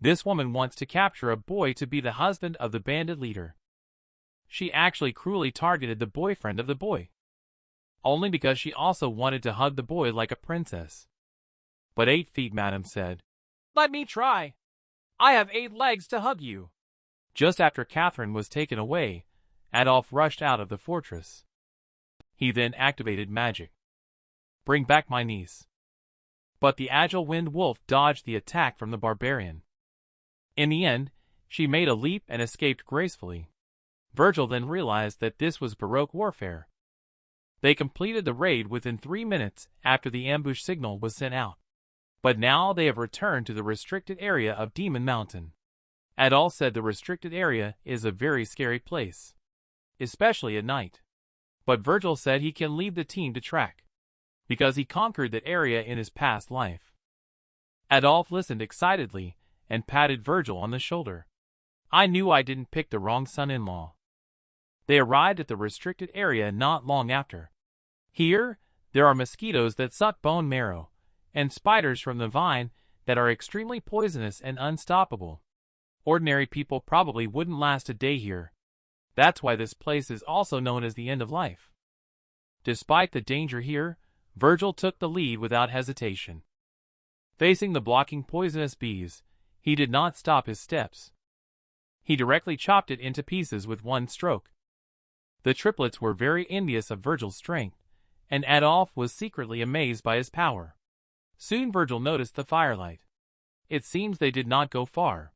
This woman wants to capture a boy to be the husband of the bandit leader. She actually cruelly targeted the boyfriend of the boy, only because she also wanted to hug the boy like a princess. But 8 feet, madam said, "Let me try. I have 8 legs to hug you." Just after Catherine was taken away, Adolf rushed out of the fortress. He then activated magic. "Bring back my niece." But the agile wind wolf dodged the attack from the barbarian. In the end, she made a leap and escaped gracefully. Virgil then realized that this was Baroque warfare. They completed the raid within 3 minutes after the ambush signal was sent out. But now they have returned to the restricted area of Demon Mountain. Adolf said the restricted area is a very scary place, especially at night. But Virgil said he can leave the team to track, because he conquered that area in his past life. Adolf listened excitedly and patted Virgil on the shoulder. "I knew I didn't pick the wrong son-in-law." They arrived at the restricted area not long after. Here, there are mosquitoes that suck bone marrow, and spiders from the vine that are extremely poisonous and unstoppable. Ordinary people probably wouldn't last a day here. That's why this place is also known as the end of life. Despite the danger here, Virgil took the lead without hesitation. Facing the blocking poisonous bees, he did not stop his steps. He directly chopped it into pieces with one stroke. The triplets were very envious of Virgil's strength, and Adolf was secretly amazed by his power. Soon Virgil noticed the firelight. It seems they did not go far.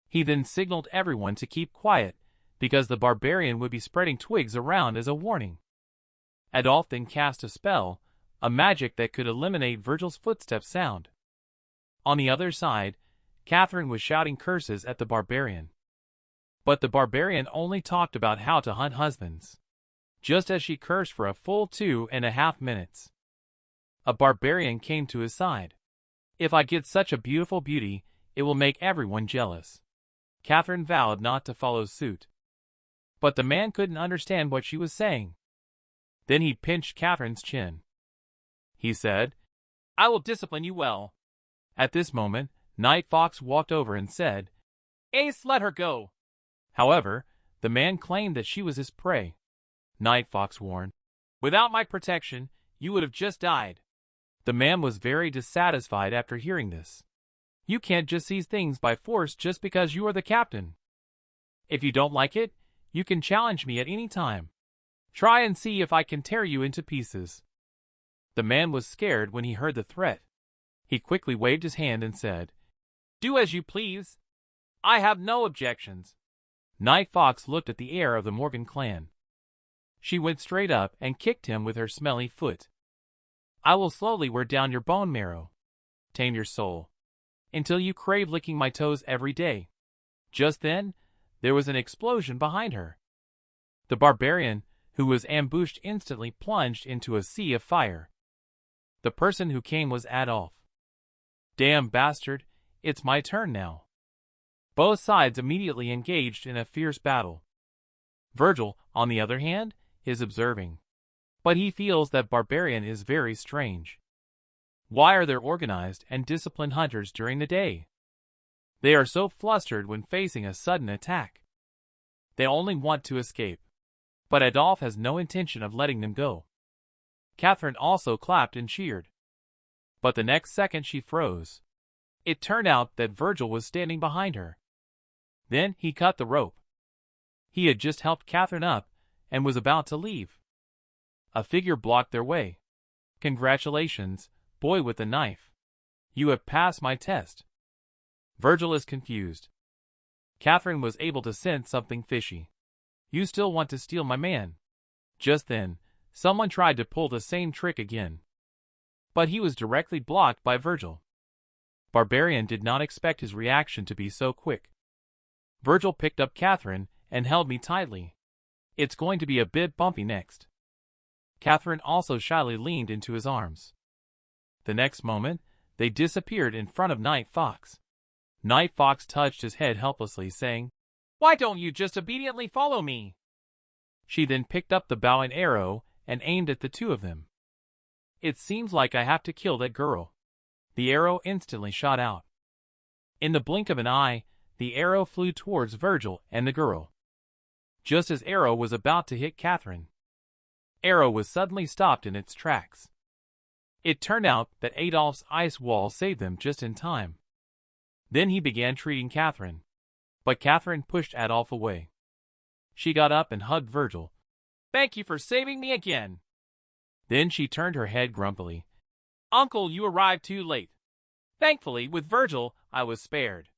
He then signaled everyone to keep quiet, because the barbarian would be spreading twigs around as a warning. Adolf then cast a spell, a magic that could eliminate Virgil's footstep sound. On the other side, Catherine was shouting curses at the barbarian. But the barbarian only talked about how to hunt husbands, just as she cursed for a full 2.5 minutes. A barbarian came to his side. "If I get such a beautiful beauty, it will make everyone jealous." Catherine vowed not to follow suit. But the man couldn't understand what she was saying. Then he pinched Catherine's chin. He said, "I will discipline you well." At this moment, Night Fox walked over and said, "Ace, let her go." However, the man claimed that she was his prey. Night Fox warned, "Without my protection, you would have just died." The man was very dissatisfied after hearing this. "You can't just seize things by force just because you are the captain. If you don't like it, you can challenge me at any time. Try and see if I can tear you into pieces." The man was scared when he heard the threat. He quickly waved his hand and said, "Do as you please. I have no objections." Night Fox looked at the heir of the Morgan clan. She went straight up and kicked him with her smelly foot. "I will slowly wear down your bone marrow, tame your soul, until you crave licking my toes every day." Just then, there was an explosion behind her. The barbarian, who was ambushed, instantly plunged into a sea of fire. The person who came was Adolf. "Damn bastard, it's my turn now." Both sides immediately engaged in a fierce battle. Virgil, on the other hand, is observing. But he feels that barbarian is very strange. Why are there organized and disciplined hunters during the day? They are so flustered when facing a sudden attack. They only want to escape. But Adolf has no intention of letting them go. Catherine also clapped and cheered. But the next second she froze. It turned out that Virgil was standing behind her. Then he cut the rope. He had just helped Catherine up and was about to leave. A figure blocked their way. "Congratulations, boy with the knife. You have passed my test." Virgil is confused. Catherine was able to sense something fishy. "You still want to steal my man?" Just then, someone tried to pull the same trick again. But he was directly blocked by Virgil. Barbarian did not expect his reaction to be so quick. Virgil picked up Catherine and held me tightly. "It's going to be a bit bumpy next." Catherine also shyly leaned into his arms. The next moment, they disappeared in front of Night Fox. Night Fox touched his head helplessly, saying, "Why don't you just obediently follow me?" She then picked up the bow and arrow and aimed at the two of them. "It seems like I have to kill that girl." The arrow instantly shot out. In the blink of an eye, the arrow flew towards Virgil and the girl. Just as arrow was about to hit Catherine, arrow was suddenly stopped in its tracks. It turned out that Adolf's ice wall saved them just in time. Then he began treating Catherine, but Catherine pushed Adolf away. She got up and hugged Virgil. "Thank you for saving me again." Then she turned her head grumpily. "Uncle, you arrived too late." Thankfully, with Virgil, I was spared.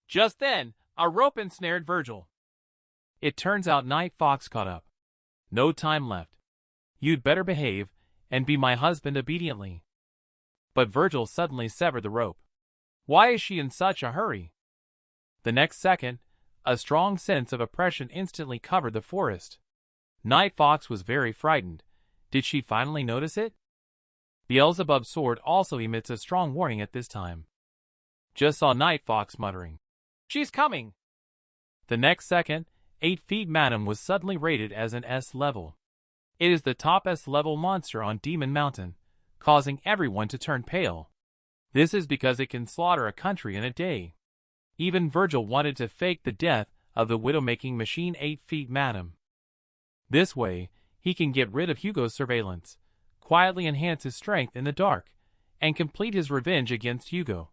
Just then, a rope ensnared Virgil. It turns out Night Fox caught up. "No time left. You'd better behave and be my husband obediently." But Virgil suddenly severed the rope. Why is she in such a hurry? The next second, a strong sense of oppression instantly covered the forest. Night Fox was very frightened. Did she finally notice it? Beelzebub's sword also emits a strong warning at this time. Just saw Night Fox muttering, "She's coming!" The next second, 8 Feet Madam was suddenly rated as an S level. It is the top S level monster on Demon Mountain, causing everyone to turn pale. This is because it can slaughter a country in a day. Even Virgil wanted to fake the death of the widow-making machine 8 Feet Madam. This way, he can get rid of Hugo's surveillance, quietly enhance his strength in the dark, and complete his revenge against Hugo.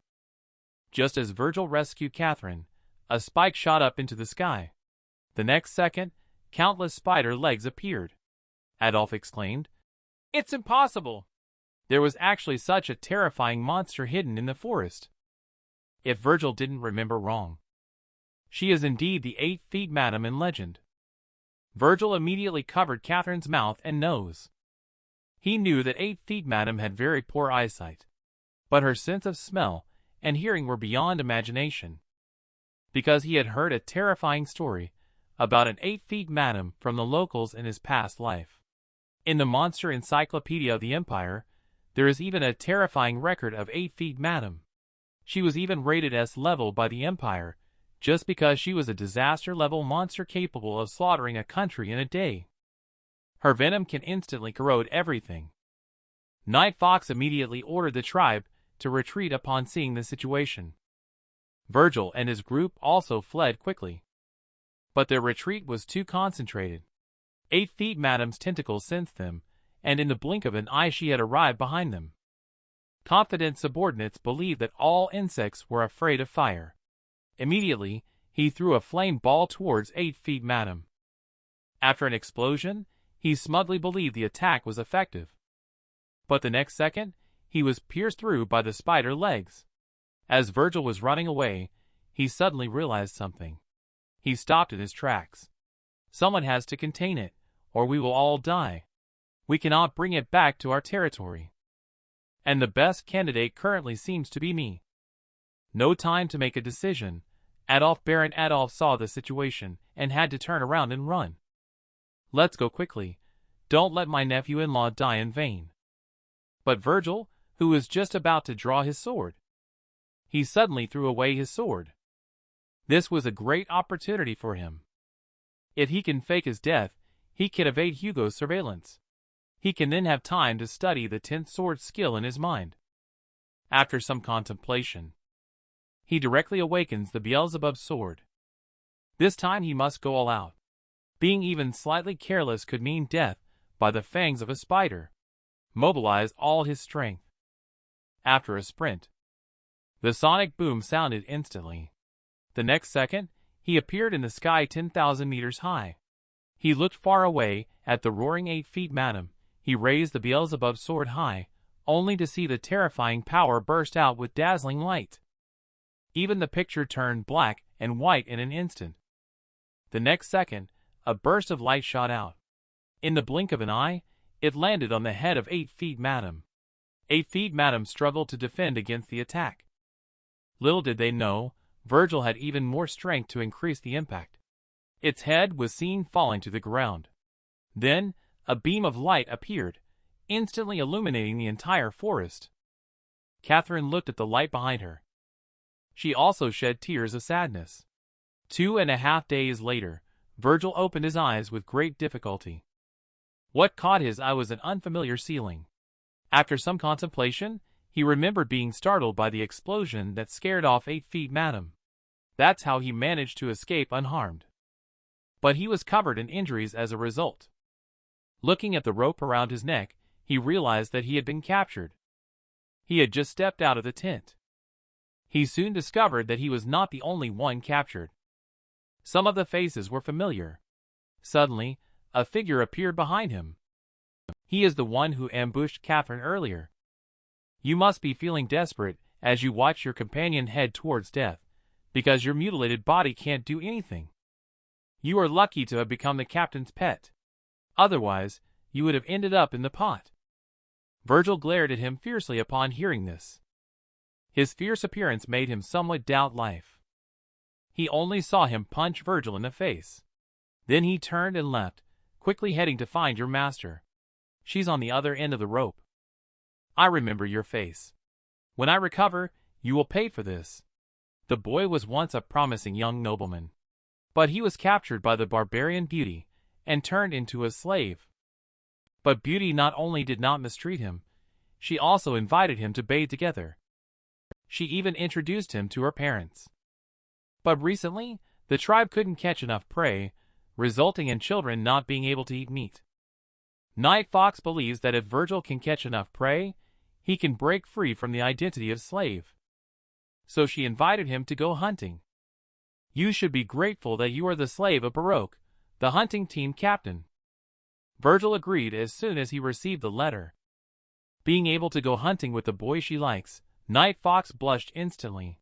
Just as Virgil rescued Catherine, a spike shot up into the sky. The next second, countless spider legs appeared. Adolf exclaimed, "It's impossible!" There was actually such a terrifying monster hidden in the forest. If Virgil didn't remember wrong, she is indeed the 8 Feet Madam in legend. Virgil immediately covered Catherine's mouth and nose. He knew that 8 Feet Madam had very poor eyesight, but her sense of smell and hearing were beyond imagination. Because he had heard a terrifying story about an 8 Feet Madam from the locals in his past life. In the Monster Encyclopedia of the Empire, there is even a terrifying record of 8 Feet Madam. She was even rated S level by the Empire, just because she was a disaster-level monster capable of slaughtering a country in a day. Her venom can instantly corrode everything. Night Fox immediately ordered the tribe to retreat upon seeing the situation. Virgil and his group also fled quickly. But their retreat was too concentrated. 8 Feet Madam's tentacles sensed them, and in the blink of an eye she had arrived behind them. Confident subordinates believed that all insects were afraid of fire. Immediately, he threw a flame ball towards 8 Feet Madam. After an explosion, he smugly believed the attack was effective. But the next second, he was pierced through by the spider legs. As Virgil was running away, he suddenly realized something. He stopped in his tracks. Someone has to contain it, or we will all die. We cannot bring it back to our territory. And the best candidate currently seems to be me. No time to make a decision. Baron Adolf saw the situation and had to turn around and run. Let's go quickly. Don't let my nephew-in-law die in vain. But Virgil, who was just about to draw his sword, he suddenly threw away his sword. This was a great opportunity for him. If he can fake his death, he can evade Hugo's surveillance. He can then have time to study the 10th sword skill in his mind. After some contemplation, he directly awakens the Beelzebub sword. This time he must go all out. Being even slightly careless could mean death by the fangs of a spider. Mobilize all his strength. After a sprint, the sonic boom sounded instantly. The next second, he appeared in the sky 10,000 meters high. He looked far away at the roaring 8 Feet Madam. He raised the Beelzebub sword high, only to see the terrifying power burst out with dazzling light. Even the picture turned black and white in an instant. The next second, a burst of light shot out. In the blink of an eye, it landed on the head of 8 Feet Madam. 8 Feet Madam struggled to defend against the attack. Little did they know, Virgil had even more strength to increase the impact. Its head was seen falling to the ground. Then, a beam of light appeared, instantly illuminating the entire forest. Catherine looked at the light behind her. She also shed tears of sadness. 2.5 days later, Virgil opened his eyes with great difficulty. What caught his eye was an unfamiliar ceiling. After some contemplation, He remembered being startled by the explosion that scared off 8 feet Madam. That's how he managed to escape unharmed. But he was covered in injuries as a result. Looking at the rope around his neck, he realized that he had been captured. He had just stepped out of the tent. He soon discovered that he was not the only one captured. Some of the faces were familiar. Suddenly, a figure appeared behind him. He is the one who ambushed Catherine earlier. You must be feeling desperate as you watch your companion head towards death, because your mutilated body can't do anything. You are lucky to have become the captain's pet. Otherwise, you would have ended up in the pot. Virgil glared at him fiercely upon hearing this. His fierce appearance made him somewhat doubt life. He only saw him punch Virgil in the face. Then he turned and left, quickly heading to find your master. She's on the other end of the rope. I remember your face. When I recover, you will pay for this. The boy was once a promising young nobleman. But he was captured by the barbarian Beauty and turned into a slave. But Beauty not only did not mistreat him, she also invited him to bathe together. She even introduced him to her parents. But recently, the tribe couldn't catch enough prey, resulting in children not being able to eat meat. Night Fox believes that if Virgil can catch enough prey, he can break free from the identity of slave. So she invited him to go hunting. You should be grateful that you are the slave of Baroque, the hunting team captain. Virgil agreed as soon as he received the letter. Being able to go hunting with the boy she likes, Night Fox blushed instantly.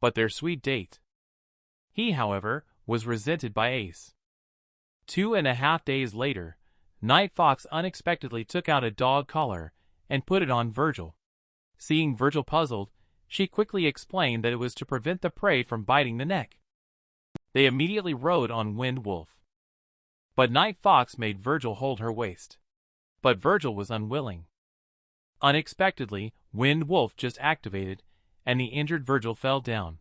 But their sweet date. He, however, was resented by Ace. 2.5 days later, Night Fox unexpectedly took out a dog collar and put it on Virgil. Seeing Virgil puzzled, she quickly explained that it was to prevent the prey from biting the neck. They immediately rode on Wind Wolf. But Night Fox made Virgil hold her waist. But Virgil was unwilling. Unexpectedly, Wind Wolf just activated, and the injured Virgil fell down.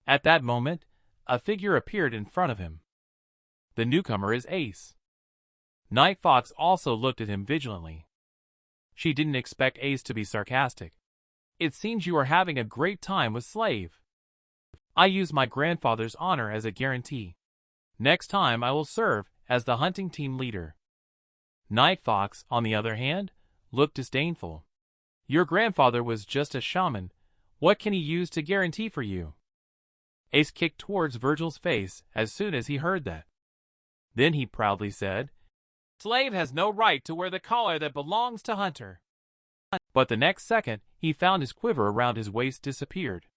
At that moment, a figure appeared in front of him. The newcomer is Ace. Night Fox also looked at him vigilantly. She didn't expect Ace to be sarcastic. It seems you are having a great time with Slave. I use my grandfather's honor as a guarantee. Next time I will serve as the hunting team leader. Night Fox, on the other hand, looked disdainful. Your grandfather was just a shaman. What can he use to guarantee for you? Ace kicked towards Virgil's face as soon as he heard that. Then he proudly said, Slave has no right to wear the collar that belongs to Hunter. But the next second, he found his quiver around his waist disappeared.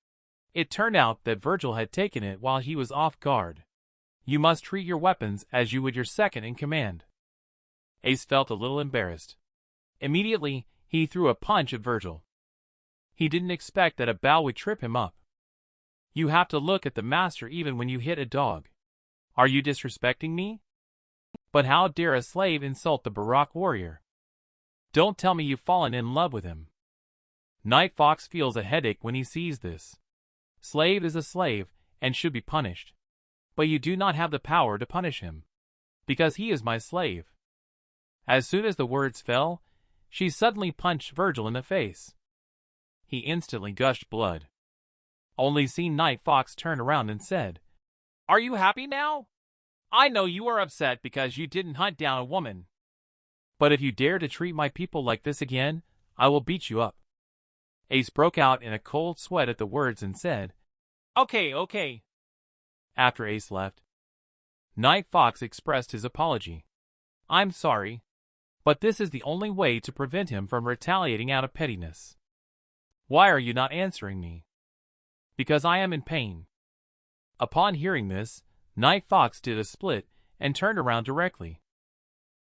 It turned out that Virgil had taken it while he was off guard. You must treat your weapons as you would your second in command. Ace felt a little embarrassed. Immediately, he threw a punch at Virgil. He didn't expect that a bow would trip him up. You have to look at the master even when you hit a dog. Are you disrespecting me? But how dare a slave insult the Baroque warrior? Don't tell me you've fallen in love with him. Night Fox feels a headache when he sees this. Slave is a slave and should be punished. But you do not have the power to punish him, because he is my slave. As soon as the words fell, she suddenly punched Virgil in the face. He instantly gushed blood. Only seeing Night Fox turn around and said, Are you happy now? I know you are upset because you didn't hunt down a woman. But if you dare to treat my people like this again, I will beat you up. Ace broke out in a cold sweat at the words and said, Okay. After Ace left, Night Fox expressed his apology. I'm sorry, but this is the only way to prevent him from retaliating out of pettiness. Why are you not answering me? Because I am in pain. Upon hearing this, Night Fox did a split and turned around directly.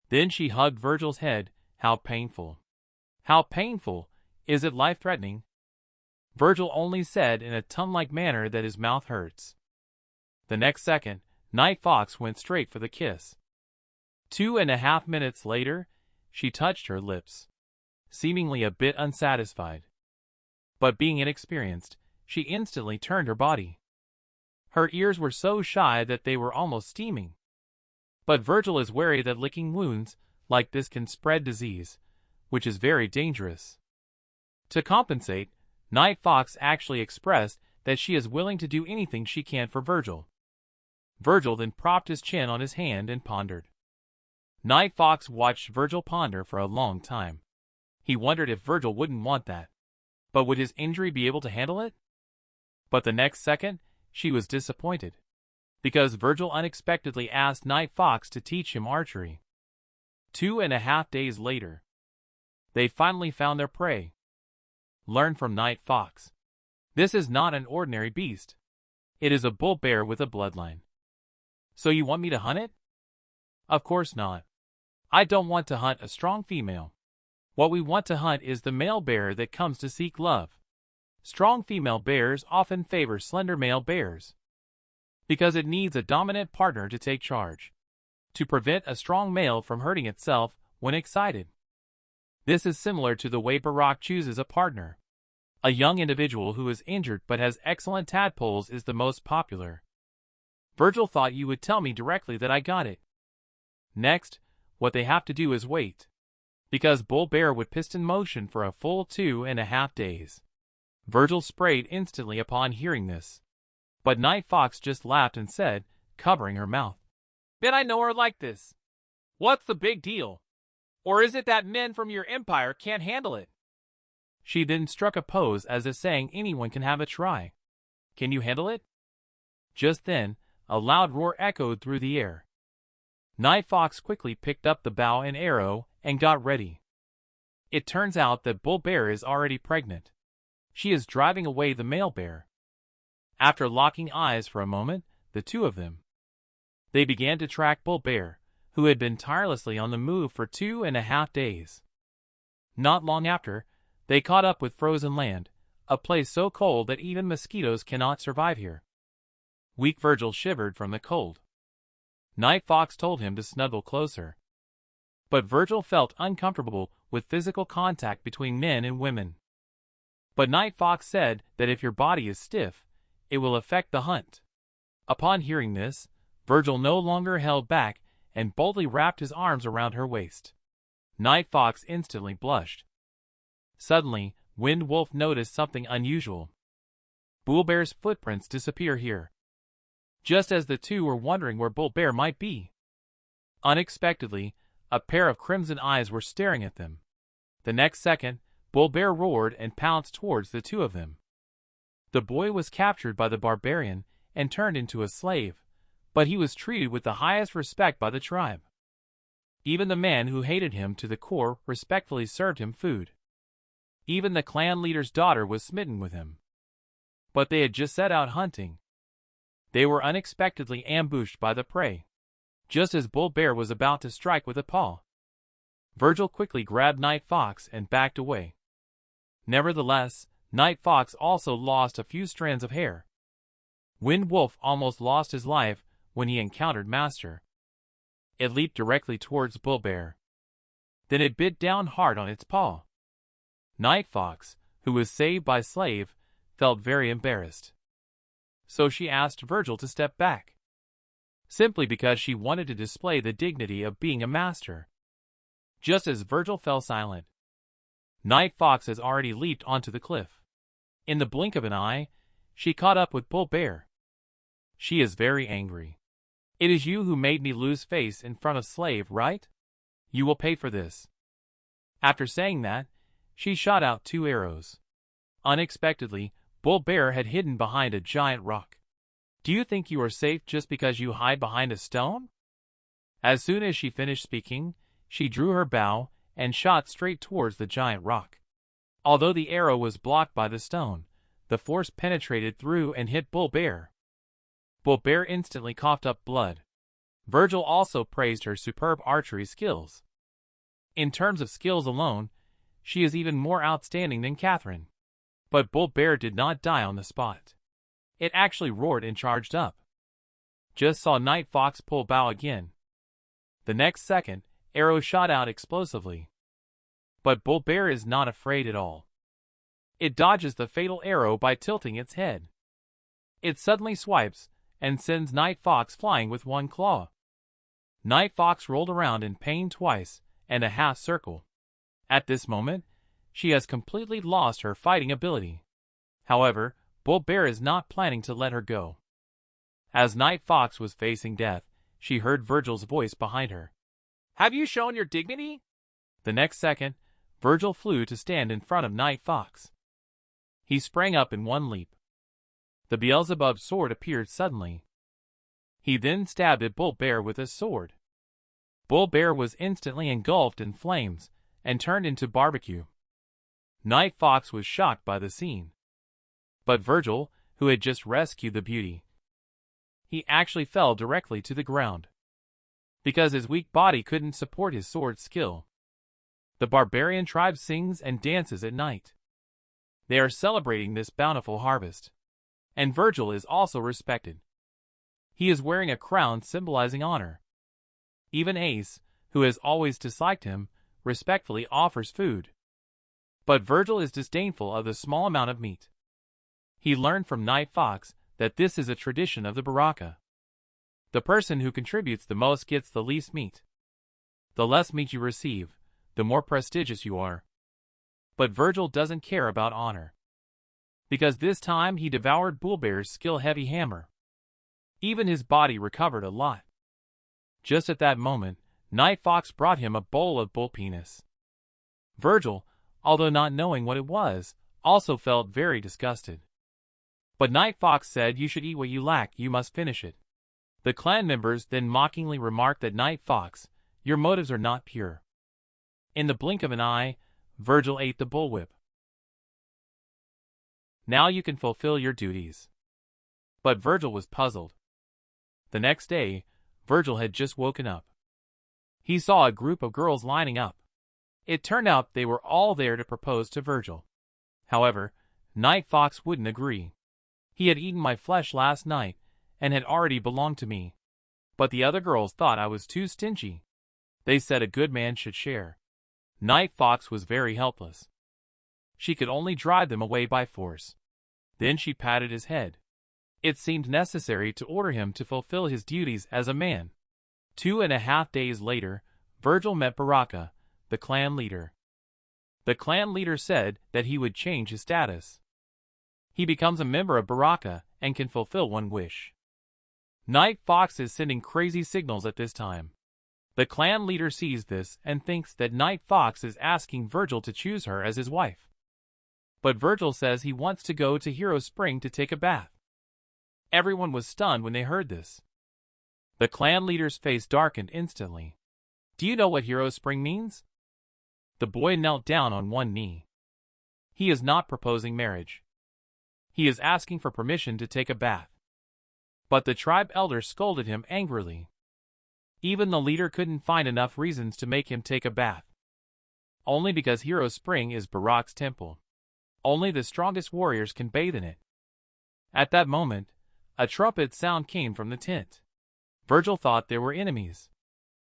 Then she hugged Virgil's head. How painful. How painful. Is it life-threatening? Virgil only said in a tongue-like manner that his mouth hurts. The next second, Night Fox went straight for the kiss. 2.5 minutes later, she touched her lips, seemingly a bit unsatisfied. But being inexperienced, she instantly turned her body. Her ears were so shy that they were almost steaming. But Virgil is wary that licking wounds like this can spread disease, which is very dangerous. To compensate, Night Fox actually expressed that she is willing to do anything she can for Virgil. Virgil then propped his chin on his hand and pondered. Night Fox watched Virgil ponder for a long time. He wondered if Virgil wouldn't want that. But would his injury be able to handle it? But the next second, she was disappointed. Because Virgil unexpectedly asked Night Fox to teach him archery. 2.5 days later, they finally found their prey. Learn from Night Fox. This is not an ordinary beast. It is a bull bear with a bloodline. So you want me to hunt it? Of course not. I don't want to hunt a strong female. What we want to hunt is the male bear that comes to seek love. Strong female bears often favor slender male bears. Because it needs a dominant partner to take charge. To prevent a strong male from hurting itself when excited. This is similar to the way Barack chooses a partner. A young individual who is injured but has excellent tadpoles is the most popular. Virgil thought you would tell me directly that I got it. Next, what they have to do is wait. Because bull bear would piston motion for a full 2.5 days. Virgil sprayed instantly upon hearing this. But Night Fox just laughed and said, covering her mouth, "Bet I know her like this. What's the big deal? Or is it that men from your empire can't handle it?" She then struck a pose as if saying anyone can have a try. "Can you handle it?" Just then, a loud roar echoed through the air. Night Fox quickly picked up the bow and arrow and got ready. It turns out that Bull Bear is already pregnant. She is driving away the male bear. After locking eyes for a moment, the two of them, they began to track Bull Bear, who had been tirelessly on the move for 2.5 days. Not long after, they caught up with Frozen Land, a place so cold that even mosquitoes cannot survive here. Weak Virgil shivered from the cold. Night Fox told him to snuggle closer. But Virgil felt uncomfortable with physical contact between men and women. But Night Fox said that if your body is stiff, it will affect the hunt. Upon hearing this, Virgil no longer held back and boldly wrapped his arms around her waist. Night Fox instantly blushed. Suddenly, Wind Wolf noticed something unusual. Bull Bear's footprints disappear here. Just as the two were wondering where Bull Bear might be. Unexpectedly, a pair of crimson eyes were staring at them. The next second, Bull Bear roared and pounced towards the two of them. The boy was captured by the barbarian and turned into a slave, but he was treated with the highest respect by the tribe. Even the man who hated him to the core respectfully served him food. Even the clan leader's daughter was smitten with him. But they had just set out hunting. They were unexpectedly ambushed by the prey. Just as Bull Bear was about to strike with a paw, Virgil quickly grabbed Night Fox and backed away. Nevertheless, Night Fox also lost a few strands of hair. Wind Wolf almost lost his life when he encountered Master. It leaped directly towards Bull Bear. Then it bit down hard on its paw. Night Fox, who was saved by Slave, felt very embarrassed. So she asked Virgil to step back. Simply because she wanted to display the dignity of being a master. Just as Virgil fell silent, Night Fox has already leaped onto the cliff. In the blink of an eye, she caught up with Bull Bear. She is very angry. "It is you who made me lose face in front of Slave, right? You will pay for this." After saying that, she shot out 2 arrows. Unexpectedly, Bull Bear had hidden behind a giant rock. "Do you think you are safe just because you hide behind a stone?" As soon as she finished speaking, she drew her bow and shot straight towards the giant rock. Although the arrow was blocked by the stone, the force penetrated through and hit Bull Bear. Bull Bear instantly coughed up blood. Virgil also praised her superb archery skills. In terms of skills alone, she is even more outstanding than Catherine. But Bull Bear did not die on the spot. It actually roared and charged up. Just saw Night Fox pull bow again. The next second, arrow shot out explosively. But Bull Bear is not afraid at all. It dodges the fatal arrow by tilting its head. It suddenly swipes and sends Night Fox flying with one claw. Night Fox rolled around in pain twice and a half circle. At this moment, she has completely lost her fighting ability. However, Bull Bear is not planning to let her go. As Night Fox was facing death, she heard Virgil's voice behind her. "Have you shown your dignity?" The next second, Virgil flew to stand in front of Night Fox. He sprang up in one leap. The Beelzebub sword appeared suddenly. He then stabbed at Bull Bear with his sword. Bull Bear was instantly engulfed in flames and turned into barbecue. Night Fox was shocked by the scene. But Virgil, who had just rescued the beauty, he actually fell directly to the ground, because his weak body couldn't support his sword skill. The barbarian tribe sings and dances at night. They are celebrating this bountiful harvest. And Virgil is also respected. He is wearing a crown symbolizing honor. Even Ace, who has always disliked him, respectfully offers food. But Virgil is disdainful of the small amount of meat. He learned from Night Fox that this is a tradition of the Baraka. The person who contributes the most gets the least meat. The less meat you receive, the more prestigious you are. But Virgil doesn't care about honor, because this time he devoured Bullbear's skill-heavy hammer. Even his body recovered a lot. Just at that moment, Night Fox brought him a bowl of bull penis. Virgil, although not knowing what it was, also felt very disgusted. But Night Fox said, "You should eat what you lack, you must finish it." The clan members then mockingly remarked that Night Fox, your motives are not pure. In the blink of an eye, Virgil ate the bullwhip. Now you can fulfill your duties. But Virgil was puzzled. The next day, Virgil had just woken up. He saw a group of girls lining up. It turned out they were all there to propose to Virgil. However, Night Fox wouldn't agree. He had eaten my flesh last night and had already belonged to me. But the other girls thought I was too stingy. They said a good man should share. Night Fox was very helpless. She could only drive them away by force. Then she patted his head. It seemed necessary to order him to fulfill his duties as a man. 2.5 days later, Virgil met Baraka, the clan leader. The clan leader said that he would change his status. He becomes a member of Baraka and can fulfill one wish. Night Fox is sending crazy signals at this time. The clan leader sees this and thinks that Night Fox is asking Virgil to choose her as his wife. But Virgil says he wants to go to Hero Spring to take a bath. Everyone was stunned when they heard this. The clan leader's face darkened instantly. "Do you know what Hero Spring means?" The boy knelt down on one knee. He is not proposing marriage. He is asking for permission to take a bath. But the tribe elder scolded him angrily. Even the leader couldn't find enough reasons to make him take a bath. Only because Hero Spring is Barak's temple. Only the strongest warriors can bathe in it. At that moment, a trumpet sound came from the tent. Virgil thought there were enemies.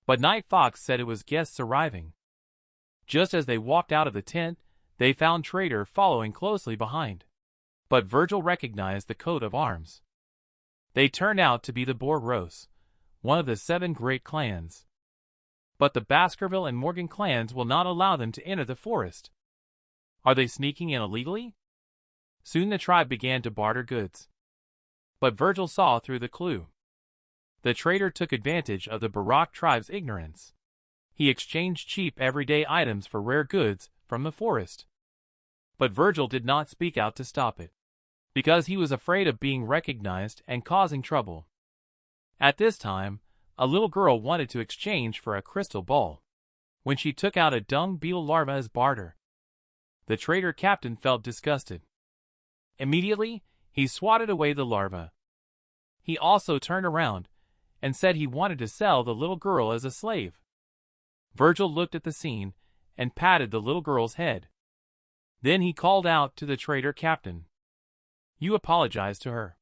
But Night Fox said it was guests arriving. Just as they walked out of the tent, they found Traitor following closely behind. But Virgil recognized the coat of arms. They turned out to be the Boros, one of the 7 great clans. But the Baskerville and Morgan clans will not allow them to enter the forest. Are they sneaking in illegally? Soon the tribe began to barter goods. But Virgil saw through the clue. The traitor took advantage of the Barak tribe's ignorance. He exchanged cheap everyday items for rare goods from the forest. But Virgil did not speak out to stop it, because he was afraid of being recognized and causing trouble. At this time, a little girl wanted to exchange for a crystal ball, when she took out a dung beetle larva as barter. The traitor captain felt disgusted. Immediately, he swatted away the larva. He also turned around and said he wanted to sell the little girl as a slave. Virgil looked at the scene and patted the little girl's head. Then he called out to the traitor captain. "You apologize to her.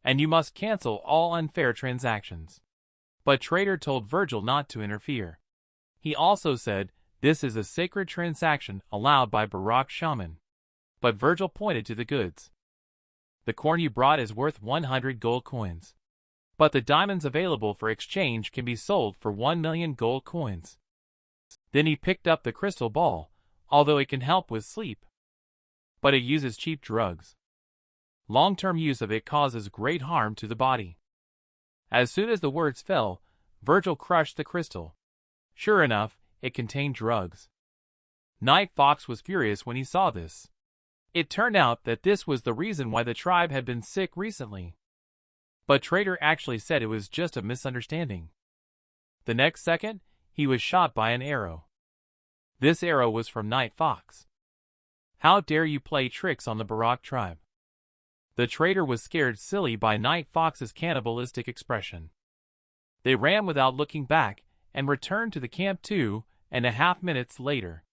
And you must cancel all unfair transactions." But traitor told Virgil not to interfere. He also said this is a sacred transaction allowed by Barak shaman. But Virgil pointed to the goods. "The corn you brought is worth 100 gold coins. But the diamonds available for exchange can be sold for 1 million gold coins." Then he picked up the crystal ball, although it can help with sleep. But it uses cheap drugs. Long-term use of it causes great harm to the body. As soon as the words fell, Virgil crushed the crystal. Sure enough, it contained drugs. Night Fox was furious when he saw this. It turned out that this was the reason why the tribe had been sick recently. But Trader actually said it was just a misunderstanding. The next second, he was shot by an arrow. This arrow was from Night Fox. How dare you play tricks on the Barak tribe? The trader was scared silly by Night Fox's cannibalistic expression. They ran without looking back and returned to the camp 2.5 minutes later.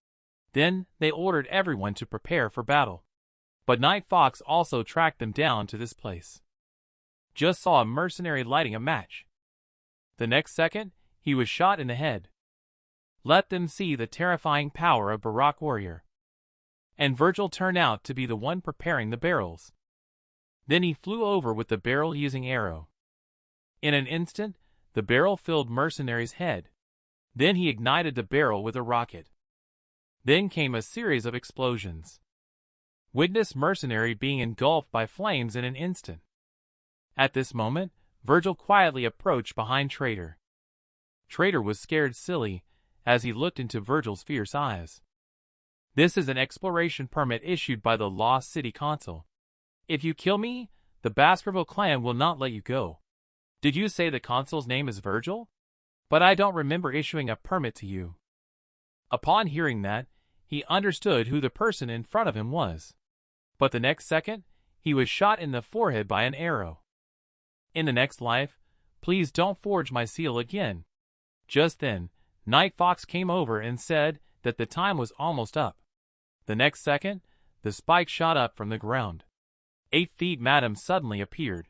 Then they ordered everyone to prepare for battle. But Night Fox also tracked them down to this place. Just saw a mercenary lighting a match. The next second, he was shot in the head. Let them see the terrifying power of Barak warrior. And Virgil turned out to be the one preparing the barrels. Then he flew over with the barrel using arrow. In an instant, the barrel filled mercenary's head. Then he ignited the barrel with a rocket. Then came a series of explosions. Witness mercenary being engulfed by flames in an instant. At this moment, Virgil quietly approached behind Trader. Trader was scared silly as he looked into Virgil's fierce eyes. This is an exploration permit issued by the Lost City Council. If you kill me, the Baskerville clan will not let you go. Did you say the consul's name is Virgil? But I don't remember issuing a permit to you. Upon hearing that, he understood who the person in front of him was. But the next second, he was shot in the forehead by an arrow. In the next life, please don't forge my seal again. Just then, Night Fox came over and said that the time was almost up. The next second, the spike shot up from the ground. 8 feet Madam suddenly appeared.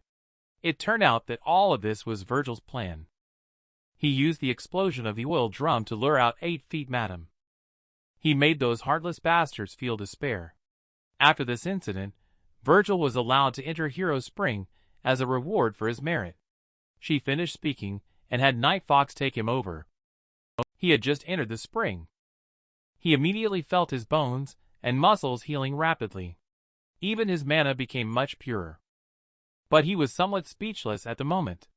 It turned out that all of this was Virgil's plan. He used the explosion of the oil drum to lure out 8 feet Madam. He made those heartless bastards feel despair. After this incident, Virgil was allowed to enter Hero Spring as a reward for his merit. She finished speaking and had Night Fox take him over. He had just entered the spring. He immediately felt his bones and muscles healing rapidly. Even his mana became much purer. But he was somewhat speechless at the moment,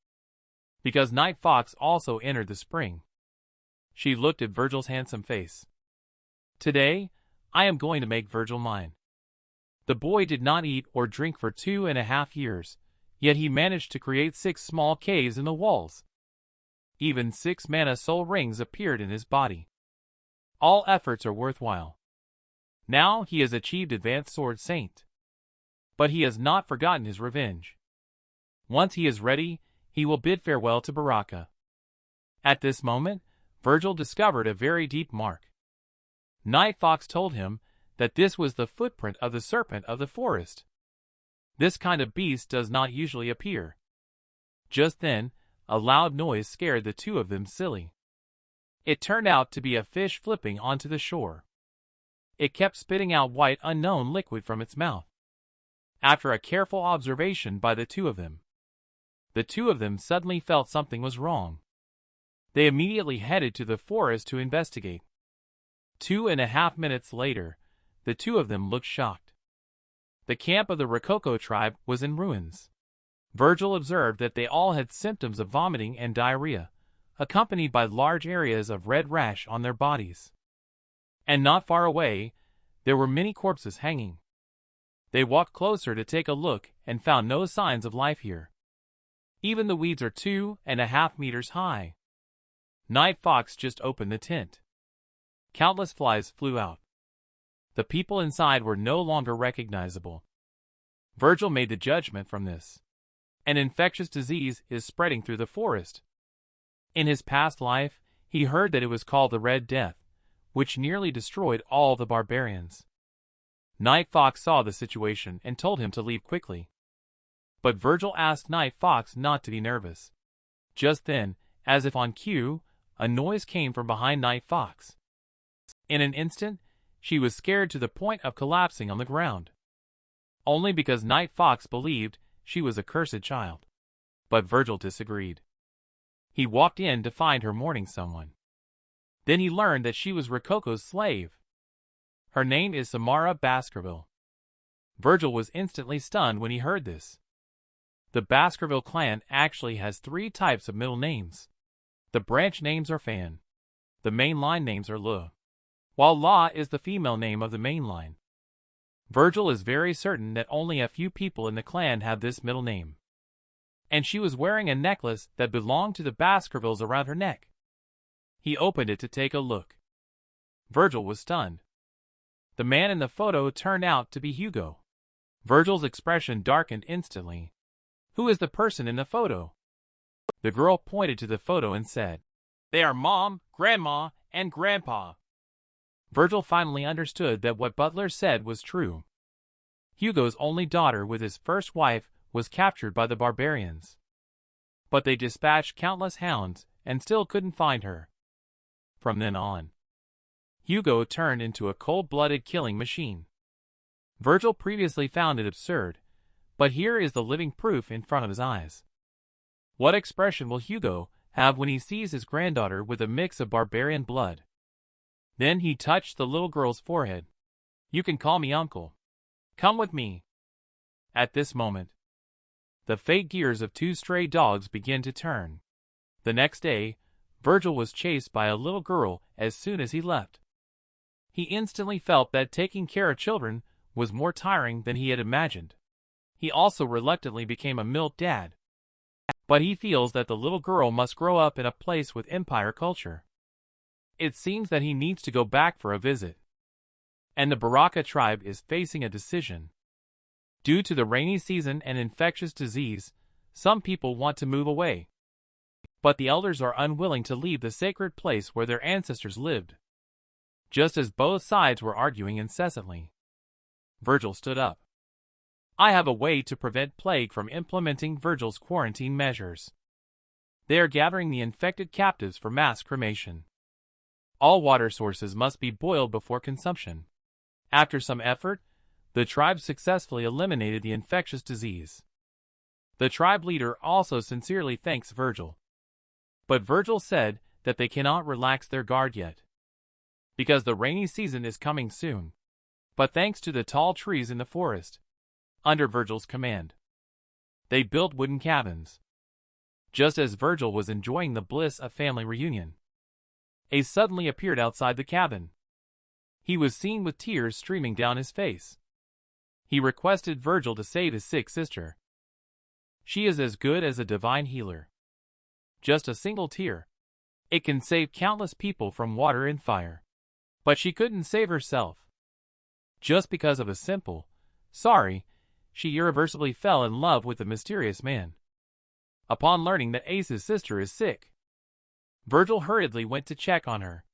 because Night Fox also entered the spring. She looked at Virgil's handsome face. Today, I am going to make Virgil mine. The boy did not eat or drink for 2.5 years, yet he managed to create 6 small caves in the walls. Even 6 mana soul rings appeared in his body. All efforts are worthwhile. Now he has achieved Advanced Sword Saint. But he has not forgotten his revenge. Once he is ready, he will bid farewell to Baraka. At this moment, Virgil discovered a very deep mark. Night Fox told him that this was the footprint of the serpent of the forest. This kind of beast does not usually appear. Just then, a loud noise scared the two of them silly. It turned out to be a fish flipping onto the shore. It kept spitting out white unknown liquid from its mouth. After a careful observation by the two of them suddenly felt something was wrong. They immediately headed to the forest to investigate. 2.5 minutes later, the two of them looked shocked. The camp of the Rococo tribe was in ruins. Virgil observed that they all had symptoms of vomiting and diarrhea, accompanied by large areas of red rash on their bodies. And not far away, there were many corpses hanging. They walked closer to take a look and found no signs of life here. Even the weeds are 2.5 meters high. Night Fox just opened the tent. Countless flies flew out. The people inside were no longer recognizable. Virgil made the judgment from this. An infectious disease is spreading through the forest. In his past life, he heard that it was called the Red Death, which nearly destroyed all the barbarians. Night Fox saw the situation and told him to leave quickly. But Virgil asked Night Fox not to be nervous. Just then, as if on cue, a noise came from behind Night Fox. In an instant, she was scared to the point of collapsing on the ground. Only because Night Fox believed she was a cursed child. But Virgil disagreed. He walked in to find her mourning someone. Then he learned that she was Rococo's slave. Her name is Samara Baskerville. Virgil was instantly stunned when he heard this. The Baskerville clan actually has 3 types of middle names. The branch names are Fan. The mainline names are Lu, while La is the female name of the mainline. Virgil is very certain that only a few people in the clan have this middle name. And she was wearing a necklace that belonged to the Baskervilles around her neck. He opened it to take a look. Virgil was stunned. The man in the photo turned out to be Hugo. Virgil's expression darkened instantly. Who is the person in the photo? The girl pointed to the photo and said, "They are Mom, Grandma, and Grandpa." Virgil finally understood that what Butler said was true. Hugo's only daughter with his first wife was captured by the barbarians. But they dispatched countless hounds and still couldn't find her. From then on, Hugo turned into a cold-blooded killing machine. Virgil previously found it absurd, but here is the living proof in front of his eyes. What expression will Hugo have when he sees his granddaughter with a mix of barbarian blood? Then he touched the little girl's forehead. "You can call me uncle. Come with me." At this moment, the fate gears of 2 stray dogs begin to turn. The next day, Virgil was chased by a little girl as soon as he left. He instantly felt that taking care of children was more tiring than he had imagined. He also reluctantly became a milk dad. But he feels that the little girl must grow up in a place with empire culture. It seems that he needs to go back for a visit. And the Baraka tribe is facing a decision. Due to the rainy season and infectious disease, some people want to move away. But the elders are unwilling to leave the sacred place where their ancestors lived. Just as both sides were arguing incessantly, Virgil stood up. "I have a way to prevent plague from implementing Virgil's quarantine measures. They are gathering the infected captives for mass cremation. All water sources must be boiled before consumption." After some effort, the tribe successfully eliminated the infectious disease. The tribe leader also sincerely thanks Virgil. But Virgil said that they cannot relax their guard yet, because the rainy season is coming soon. But thanks to the tall trees in the forest, under Virgil's command, they built wooden cabins. Just as Virgil was enjoying the bliss of family reunion, Ace suddenly appeared outside the cabin. He was seen with tears streaming down his face. He requested Virgil to save his sick sister. She is as good as a divine healer. Just a single tear. It can save countless people from water and fire. But she couldn't save herself. Just because of a simple sorry, she irreversibly fell in love with the mysterious man. Upon learning that Ace's sister is sick, Virgil hurriedly went to check on her.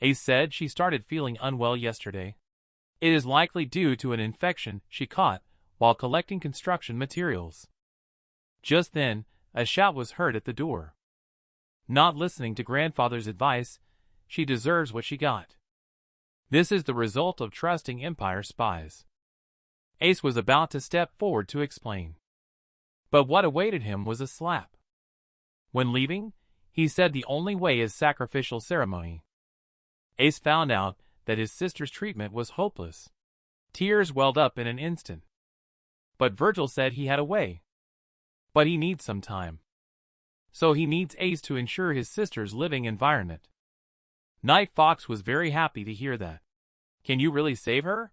Ace said she started feeling unwell yesterday. It is likely due to an infection she caught while collecting construction materials. Just then, a shout was heard at the door. Not listening to grandfather's advice, she deserves what she got. This is the result of trusting Empire spies. Ace was about to step forward to explain. But what awaited him was a slap. When leaving, he said the only way is sacrificial ceremony. Ace found out that his sister's treatment was hopeless. Tears welled up in an instant. But Virgil said he had a way. But he needs some time. So he needs Ace to ensure his sister's living environment. Night Fox was very happy to hear that. "Can you really save her?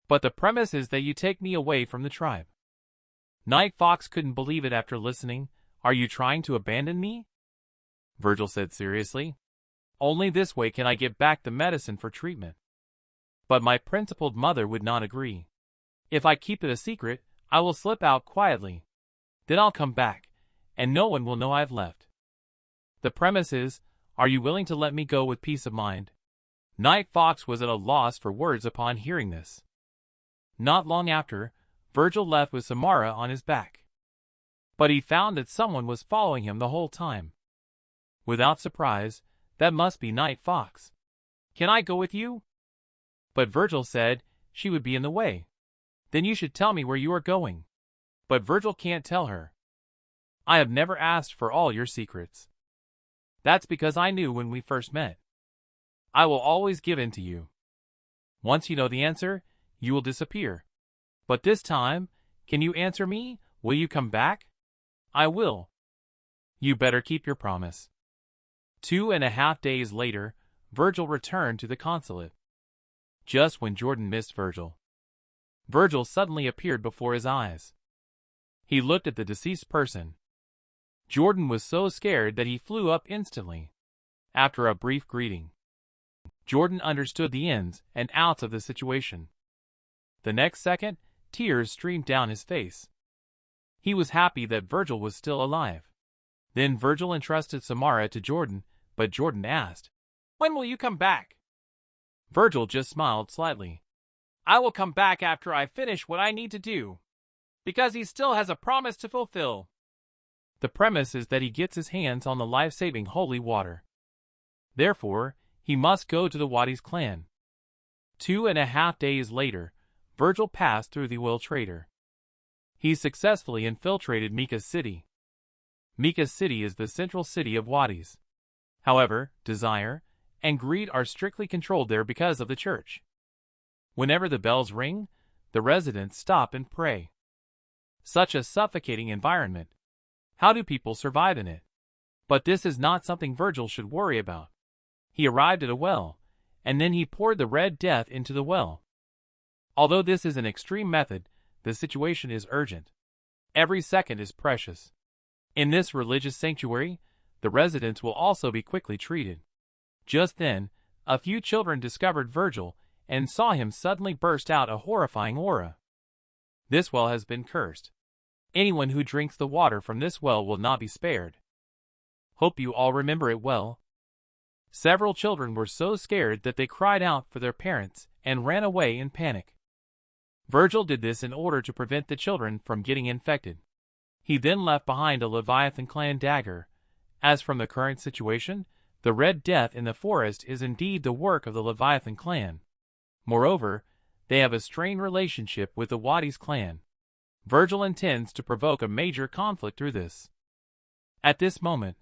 But the premise is that you take me away from the tribe." Night Fox couldn't believe it after listening. "Are you trying to abandon me?" Virgil said seriously. "Only this way can I get back the medicine for treatment. But my principled mother would not agree. If I keep it a secret, I will slip out quietly. Then I'll come back, and no one will know I've left. The premise is, are you willing to let me go with peace of mind?" Night Fox was at a loss for words upon hearing this. Not long after, Virgil left with Samara on his back. But he found that someone was following him the whole time. Without surprise, that must be Night Fox. "Can I go with you?" But Virgil said she would be in the way. "Then you should tell me where you are going." But Virgil can't tell her. "I have never asked for all your secrets. That's because I knew when we first met. I will always give in to you." Once you know the answer, you will disappear. But this time, can you answer me? Will you come back? I will. You better keep your promise. 2.5 days later, Virgil returned to the consulate. Just when Jordan missed Virgil, Virgil suddenly appeared before his eyes. He looked at the deceased person. Jordan was so scared that he flew up instantly. After a brief greeting, Jordan understood the ins and outs of the situation. The next second, tears streamed down his face. He was happy that Virgil was still alive. Then Virgil entrusted Samara to Jordan, but Jordan asked, "When will you come back?" Virgil just smiled slightly. "I will come back after I finish what I need to do, because he still has a promise to fulfill." The premise is that he gets his hands on the life-saving holy water. Therefore, he must go to the Wadis clan. 2.5 days later, Virgil passed through the oil trader. He successfully infiltrated Mika's city. Mika's city is the central city of Wadis. However, desire and greed are strictly controlled there because of the church. Whenever the bells ring, the residents stop and pray. Such a suffocating environment. How do people survive in it? But this is not something Virgil should worry about. He arrived at a well, and then he poured the red death into the well. Although this is an extreme method, the situation is urgent. Every second is precious. In this religious sanctuary, the residents will also be quickly treated. Just then, a few children discovered Virgil and saw him suddenly burst out a horrifying aura. This well has been cursed. Anyone who drinks the water from this well will not be spared. Hope you all remember it well. Several children were so scared that they cried out for their parents and ran away in panic. Virgil did this in order to prevent the children from getting infected. He then left behind a Leviathan clan dagger. As from the current situation, the Red Death in the forest is indeed the work of the Leviathan clan. Moreover, they have a strained relationship with the Wadis clan. Virgil intends to provoke a major conflict through this. At this moment,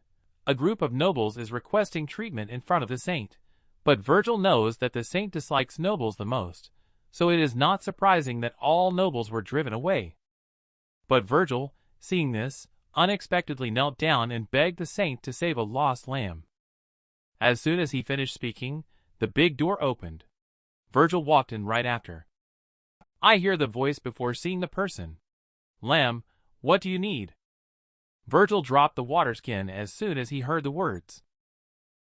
a group of nobles is requesting treatment in front of the saint, but Virgil knows that the saint dislikes nobles the most, so it is not surprising that all nobles were driven away. But Virgil, seeing this, unexpectedly knelt down and begged the saint to save a lost lamb. As soon as he finished speaking, the big door opened. Virgil walked in right after. I hear the voice before seeing the person. Lamb, what do you need? Virgil dropped the water skin as soon as he heard the words.